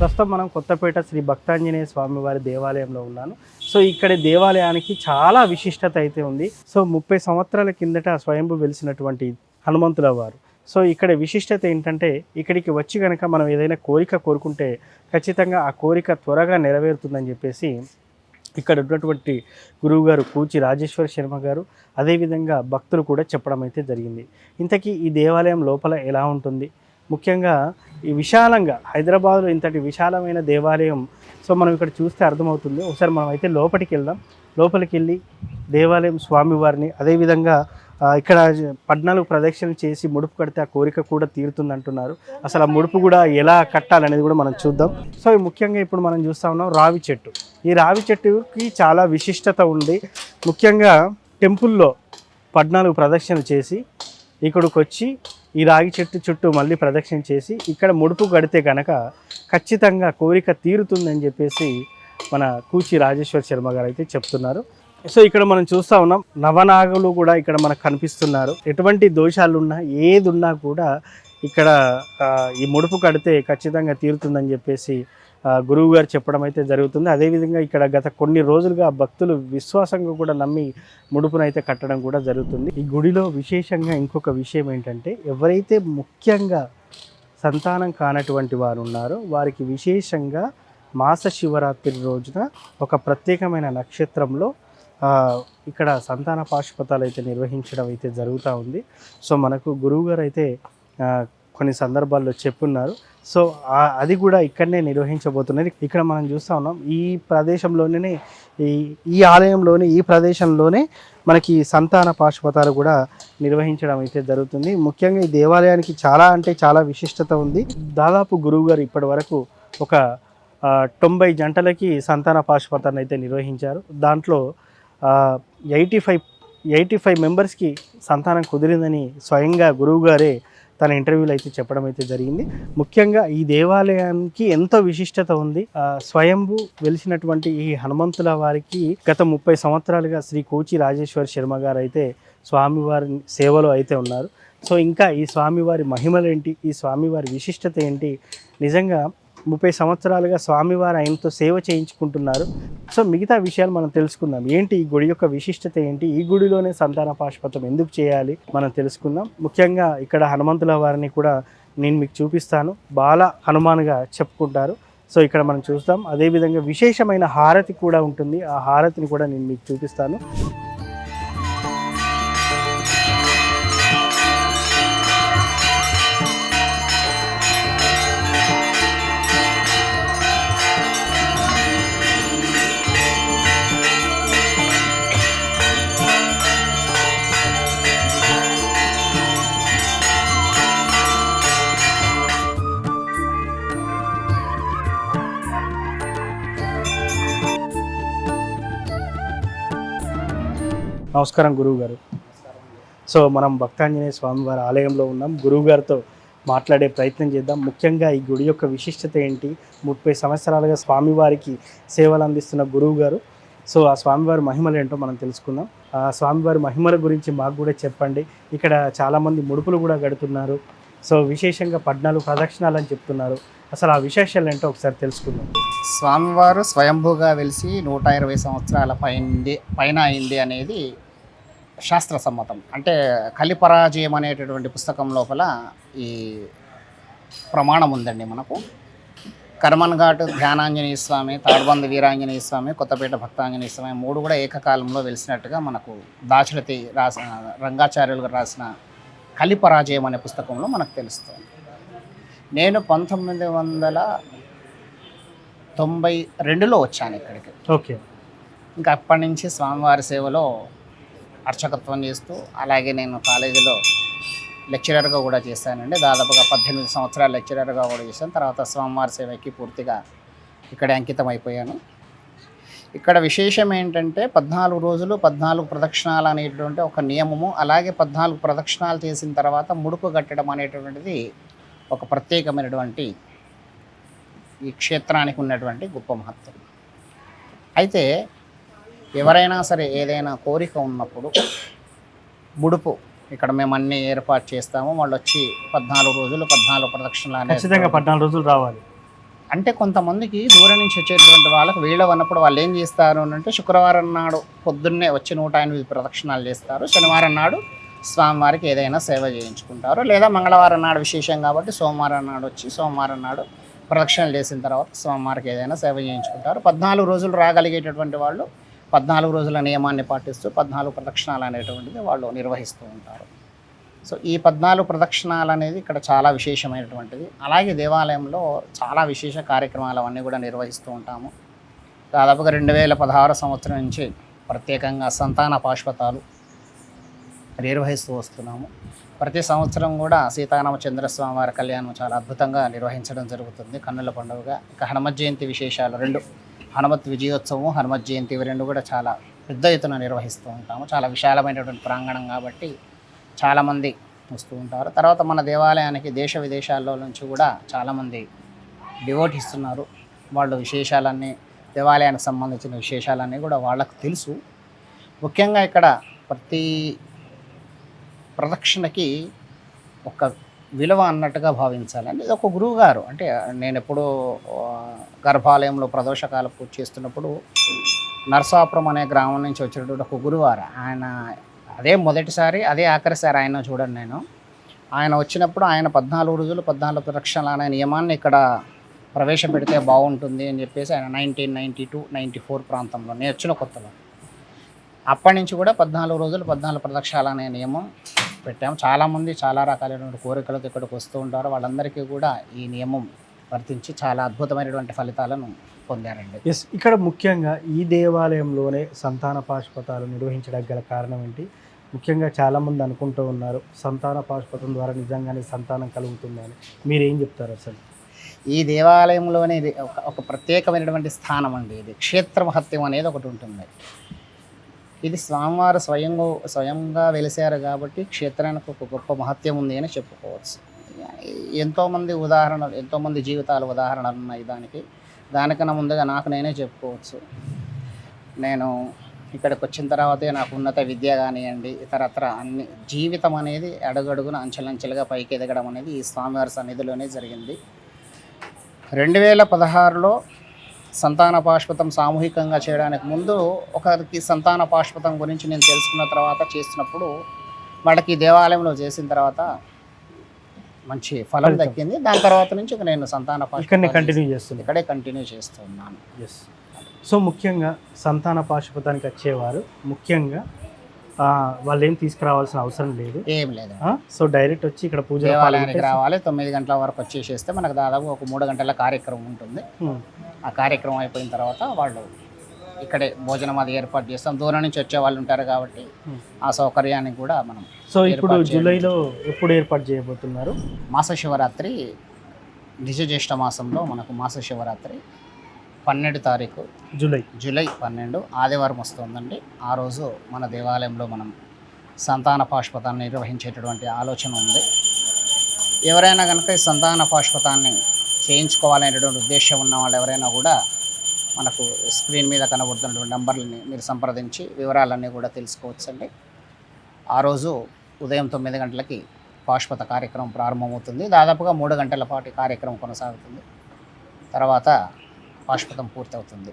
ప్రస్తుతం మనం కొత్తపేట శ్రీ భక్తాంజనేయ స్వామి వారి దేవాలయంలో ఉన్నాను. సో ఇక్కడ దేవాలయానికి చాలా విశిష్టత అయితే ఉంది. సో 30 సంవత్సరాల కిందట స్వయంభూ వెలిసినటువంటి హనుమంతుల వారు. సో ఇక్కడ విశిష్టత ఏంటంటే ఇక్కడికి వచ్చి కనుక మనం ఏదైనా కోరిక కోరుకుంటే ఖచ్చితంగా ఆ కోరిక త్వరగా నెరవేరుతుందని చెప్పేసి ఇక్కడ ఉన్నటువంటి గురువుగారు కూచి రాజేశ్వర శర్మ గారు అదేవిధంగా భక్తులు కూడా చెప్పడం అయితే జరిగింది. ఇంతకీ ఈ దేవాలయం లోపల ఎలా ఉంటుంది, ముఖ్యంగా ఈ విశాలంగా హైదరాబాద్లో ఇంతటి విశాలమైన దేవాలయం సో మనం ఇక్కడ చూస్తే అర్థమవుతుంది. ఒకసారి మనం అయితే లోపలికి వెళ్దాం. లోపలికి వెళ్ళి దేవాలయం స్వామివారిని అదేవిధంగా ఇక్కడ 14 ప్రదక్షిణలు చేసి ముడుపు కడితే ఆ కోరిక కూడా తీరుతుంది అంటున్నారు. అసలు ఆ ముడుపు కూడా ఎలా కట్టాలనేది కూడా మనం చూద్దాం. సో ముఖ్యంగా ఇప్పుడు మనం చూస్తూ ఉన్నాం రావి చెట్టు. ఈ రావి చెట్టుకి చాలా విశిష్టత ఉంది. ముఖ్యంగా టెంపుల్లో 14 ప్రదక్షిణలు చేసి ఇక్కడికి వచ్చి ఈ రాగి చెట్టు చుట్టూ మళ్ళీ ప్రదక్షిణ చేసి ఇక్కడ ముడుపు కడితే కనుక ఖచ్చితంగా కోరిక తీరుతుందని చెప్పేసి మన కూచి రాజేశ్వర శర్మ గారు అయితే చెప్తున్నారు. సో ఇక్కడ మనం చూస్తూ ఉన్నాం నవనాగులు కూడా ఇక్కడ మనకు కనిపిస్తున్నారు. ఎటువంటి దోషాలు ఉన్నా ఏది ఉన్నా కూడా ఇక్కడ ఈ ముడుపు కడితే ఖచ్చితంగా తీరుతుందని చెప్పేసి గురువు గారు చెప్పడం అయితే జరుగుతుంది. అదేవిధంగా ఇక్కడ గత కొన్ని రోజులుగా భక్తులు విశ్వాసంగా కూడా నమ్మి ముడుపునైతే కట్టడం కూడా జరుగుతుంది. ఈ గుడిలో విశేషంగా ఇంకొక విషయం ఏంటంటే ఎవరైతే ముఖ్యంగా సంతానం కానటువంటి వారు ఉన్నారో వారికి విశేషంగా మాస శివరాత్రి రోజున ఒక ప్రత్యేకమైన నక్షత్రంలో ఇక్కడ సంతాన పాశుపతాలు అయితే నిర్వహించడం అయితే జరుగుతూ ఉంది. సో మనకు గురువు గారు అయితే కొన్ని సందర్భాల్లో చెప్పున్నారు. సో అది కూడా ఇక్కడనే నిర్వహించబోతున్నది. ఇక్కడ మనం చూస్తూ ఉన్నాం ఈ ప్రదేశంలోనే ఈ ఆలయంలోనే ఈ ప్రదేశంలోనే మనకి సంతాన పాశుపతాలు కూడా నిర్వహించడం అయితే జరుగుతుంది. ముఖ్యంగా ఈ దేవాలయానికి చాలా అంటే చాలా విశిష్టత ఉంది. దాదాపు గురువు గారు ఇప్పటి వరకు ఒక 90 జంటలకి సంతాన పాశుపతాన్ని అయితే నిర్వహించారు. దాంట్లో 85 మెంబర్స్కి సంతానం కుదిరిందని స్వయంగా గురువు గారే తన ఇంటర్వ్యూలో అయితే చెప్పడం అయితే జరిగింది. ముఖ్యంగా ఈ దేవాలయానికి ఎంతో విశిష్టత ఉంది. స్వయంభూ వెలిసినటువంటి ఈ హనుమంతుల వారికి గత 30 సంవత్సరాలుగా శ్రీ కూచి రాజేశ్వర శర్మ గారు అయితే స్వామివారి సేవలో అయితే ఉన్నారు. సో ఇంకా ఈ స్వామివారి మహిమలు ఏంటి, ఈ స్వామివారి విశిష్టత ఏంటి, నిజంగా 30 సంవత్సరాలుగా స్వామివారు ఆయనతో సేవ చేయించుకుంటున్నారు. సో మిగతా విషయాలు మనం తెలుసుకుందాం. ఏంటి ఈ గుడి యొక్క విశిష్టత ఏంటి, ఈ గుడిలోనే సంతాన పాశుపతం ఎందుకు చేయాలి మనం తెలుసుకుందాం. ముఖ్యంగా ఇక్కడ హనుమంతుల వారిని కూడా నేను మీకు చూపిస్తాను. బాల హనుమాన్గా చెప్పుకుంటారు. సో ఇక్కడ మనం చూస్తాం. అదేవిధంగా విశేషమైన హారతి కూడా ఉంటుంది. ఆ హారతిని కూడా నేను మీకు చూపిస్తాను. నమస్కారం గురువు గారు. సో మనం భక్తాంజనేయ స్వామివారి ఆలయంలో ఉన్నాం. గురువు గారితో మాట్లాడే ప్రయత్నం చేద్దాం. ముఖ్యంగా ఈ గుడి యొక్క విశిష్టత ఏంటి, 30 సంవత్సరాలుగా స్వామివారికి సేవలు అందిస్తున్న గురువు గారు. సో ఆ స్వామివారి మహిమలు ఏంటో మనం తెలుసుకుందాం. ఆ స్వామివారి మహిమల గురించి మాకు కూడా చెప్పండి. ఇక్కడ చాలామంది ముడుపులు కూడా కడుతున్నారు. సో విశేషంగా 14 ప్రదక్షిణాలు అని చెప్తున్నారు. అసలు ఆ విశేషాలు ఏంటో ఒకసారి తెలుసుకుందాం. స్వామివారు స్వయంభూగా వెలిసి 120 సంవత్సరాల పైన అయింది అనేది శాస్త్ర సమ్మతం. అంటే కలిపరాజయం అనేటటువంటి పుస్తకం లోపల ఈ ప్రమాణం ఉందండి. మనకు కర్మన్ ఘాట్ ధ్యానాంజనేయ స్వామి, తాడ్బంద వీరాంజనేయ స్వామి, కొత్తపేట భక్తాంజనేయ స్వామి 3 కూడా ఏకకాలంలో వెలిసినట్టుగా మనకు దాశరథి రంగాచార్యులు రాసిన కలిపరాజయం అనే పుస్తకంలో మనకు తెలుస్తుంది. నేను 1992లో వచ్చాను ఇక్కడికి. ఓకే. ఇంకా అప్పటి నుంచి స్వామివారి సేవలో అర్చకత్వం చేస్తూ, అలాగే నేను కాలేజీలో లెక్చరర్గా కూడా చేశానండి. దాదాపుగా 18 సంవత్సరాలు లెక్చరర్గా కూడా చేశాను. తర్వాత స్వామివారి సేవకి పూర్తిగా ఇక్కడే అంకితం అయిపోయాను. ఇక్కడ విశేషం ఏంటంటే 14 రోజులు 14 ప్రదక్షిణాలు అనేటువంటి ఒక నియమము, అలాగే 14 ప్రదక్షిణాలు చేసిన తర్వాత ముడుపు కట్టడం అనేటువంటిది ఒక ప్రత్యేకమైనటువంటి ఈ క్షేత్రానికి ఉన్నటువంటి గొప్ప మహత్వం. అయితే ఎవరైనా సరే ఏదైనా కోరిక ఉన్నప్పుడు ముడుపు ఇక్కడ మేము అన్ని ఏర్పాటు చేస్తాము. వాళ్ళు వచ్చి 14 రోజులు 14 ప్రదక్షిణలు ఖచ్చితంగా 14 రోజులు రావాలి. అంటే కొంతమందికి దూరం నుంచి వచ్చేటువంటి వాళ్ళకి వీళ్ళు ఉన్నప్పుడు వాళ్ళు ఏం చేస్తారు అని అంటే శుక్రవారం నాడు పొద్దున్నే వచ్చి 108 ప్రదక్షిణాలు చేస్తారు. శనివారం నాడు స్వామివారికి ఏదైనా సేవ చేయించుకుంటారు. లేదా మంగళవారం నాడు విశేషం కాబట్టి సోమవారం నాడు వచ్చి సోమవారం నాడు ప్రదక్షిణలు చేసిన తర్వాత స్వామివారికి ఏదైనా సేవ చేయించుకుంటారు. 14 రోజులు రాగలిగేటటువంటి వాళ్ళు 14 రోజుల నియమాన్ని పాటిస్తూ 14 ప్రదక్షిణాలు అనేటువంటిది వాళ్ళు నిర్వహిస్తూ ఉంటారు. సో ఈ 14 ప్రదక్షిణాలు అనేది ఇక్కడ చాలా విశేషమైనటువంటిది. అలాగే దేవాలయంలో చాలా విశేష కార్యక్రమాలు అవన్నీ కూడా నిర్వహిస్తూ ఉంటాము. దాదాపుగా 2016 సంవత్సరం నుంచి ప్రత్యేకంగా సంతాన పాశుపతాలు నిర్వహిస్తూ వస్తున్నాము. ప్రతి సంవత్సరం కూడా సీతారామచంద్రస్వామి వారి కళ్యాణం చాలా అద్భుతంగా నిర్వహించడం జరుగుతుంది కన్నుల పండుగగా. ఇక హనుమత్ జయంతి విశేషాలు 2, హనుమత్ విజయోత్సవం, హనుమత్ జయంతి ఇవి 2 కూడా చాలా పెద్ద ఎత్తున నిర్వహిస్తూ ఉంటాము. చాలా విశాలమైనటువంటి ప్రాంగణం కాబట్టి చాలామంది వస్తూ ఉంటారు. తర్వాత మన దేవాలయానికి దేశ విదేశాల్లో నుంచి కూడా చాలామంది డివోటీస్ ఉన్నారు. వాళ్ళు విశేషాలన్నీ దేవాలయానికి సంబంధించిన విశేషాలన్నీ కూడా వాళ్ళకు తెలుసు. ముఖ్యంగా ఇక్కడ ప్రతి ప్రదక్షిణకి ఒక విలువ అన్నట్టుగా భావించాలి. అంటే ఇది ఒక గురువు గారు. అంటే నేను ఎప్పుడూ గర్భాలయంలో ప్రదోషకాల పూజ చేస్తున్నప్పుడు నరసాపురం అనే గ్రామం నుంచి వచ్చినటువంటి ఒక గురువారు, ఆయన అదే మొదటిసారి అదే ఆఖరిసారి ఆయన చూడండి నేను. ఆయన వచ్చినప్పుడు ఆయన 14 రోజులు 14 ప్రదక్షిణలు అనే నియమాన్ని ఇక్కడ ప్రవేశపెడితే బాగుంటుంది అని చెప్పేసి ఆయన 1992, 94 ప్రాంతంలో నేను వచ్చిన కొత్తలో అప్పటి నుంచి కూడా 14 రోజులు 14 ప్రదక్షిణాలు అనే నియమం పెట్టాము. చాలామంది చాలా రకాలైనటువంటి కోరికలతో ఇక్కడికి వస్తూ ఉంటారు. వాళ్ళందరికీ కూడా ఈ నియమం వర్తించి చాలా అద్భుతమైనటువంటి ఫలితాలను పొందారండి. ఎస్, ఇక్కడ ముఖ్యంగా ఈ దేవాలయంలోనే సంతాన పాశుపతాలు నిర్వహించడానికి గల కారణం ఏంటి? ముఖ్యంగా చాలామంది అనుకుంటూ ఉన్నారు సంతాన పాశుపతం ద్వారా నిజంగానే సంతానం కలుగుతుందని. మీరేం చెప్తారు అసలు? ఈ దేవాలయంలోనే ఇది ఒక ప్రత్యేకమైనటువంటి స్థానం అండి. ఇది క్షేత్ర మహత్యం అనేది ఒకటి ఉంటుంది. ఇది స్వామివారు స్వయంగా వెలిసారు కాబట్టి క్షేత్రానికి ఒక గొప్ప మహత్యం ఉంది అని చెప్పుకోవచ్చు. ఎంతోమంది జీవితాలు ఉదాహరణలు ఉన్నాయి దానికన్నా ముందుగా నాకు నేనే చెప్పుకోవచ్చు. నేను ఇక్కడికి వచ్చిన తర్వాతే నాకు ఉన్నత విద్య కానివ్వండి, ఇతరత్ర అన్ని జీవితం అనేది అడుగడుగున అంచెలంచెలుగా పైకి ఎదగడం అనేది ఈ స్వామివారి సన్నిధిలోనే జరిగింది. 2016లో సంతాన పాశుపతం సామూహికంగా చేయడానికి ముందు ఒకరికి సంతాన పాశుపతం గురించి నేను తెలుసుకున్న తర్వాత చేస్తున్నప్పుడు వాళ్ళకి దేవాలయంలో చేసిన తర్వాత మంచి ఫలం దక్కింది. దాని తర్వాత నుంచి నేను సంతాన పాశుపతం ఇక్కడే కంటిన్యూ చేస్తున్నాను. ఎస్. సో ముఖ్యంగా సంతాన పాశుపతానికి వచ్చేవారు ముఖ్యంగా వాళ్ళు ఏం తీసుకురావాల్సిన అవసరం లేదు, ఏం లేదు. సో డైరెక్ట్ వచ్చి ఇక్కడ పూజ దేవాలయానికి రావాలి. 9 గంటల వరకు వచ్చేసేస్తే మనకు దాదాపు ఒక 3 గంటల కార్యక్రమం ఉంటుంది. ఆ కార్యక్రమం అయిపోయిన తర్వాత వాళ్ళు ఇక్కడే భోజనం అది ఏర్పాటు చేస్తాం. దూరం నుంచి వచ్చే వాళ్ళు ఉంటారు కాబట్టి ఆ సౌకర్యాన్ని కూడా మనం. సో ఇప్పుడు జూలైలో ఎప్పుడు ఏర్పాటు చేయబోతున్నారు? మాస శివరాత్రి, నిజ జ్యేష్ఠ మాసంలో మనకు మాస శివరాత్రి 12 తారీఖు జూలై 12 ఆదివారం వస్తుందండి. ఆ రోజు మన దేవాలయంలో మనం సంతాన పాశుపతాన్ని నిర్వహించేటటువంటి ఆలోచన ఉంది. ఎవరైనా కనుక ఈ సంతాన పాశుపతాన్ని చేయించుకోవాలనేటువంటి ఉద్దేశం ఉన్న వాళ్ళు ఎవరైనా కూడా మనకు స్క్రీన్ మీద కనబడుతున్నటువంటి నంబర్లని మీరు సంప్రదించి వివరాలన్నీ కూడా తెలుసుకోవచ్చండి. ఆ రోజు ఉదయం 9 గంటలకి పాశుపత కార్యక్రమం ప్రారంభమవుతుంది. దాదాపుగా 3 గంటల పాటు కార్యక్రమం కొనసాగుతుంది. తర్వాత పాశుపతం పూర్తవుతుంది.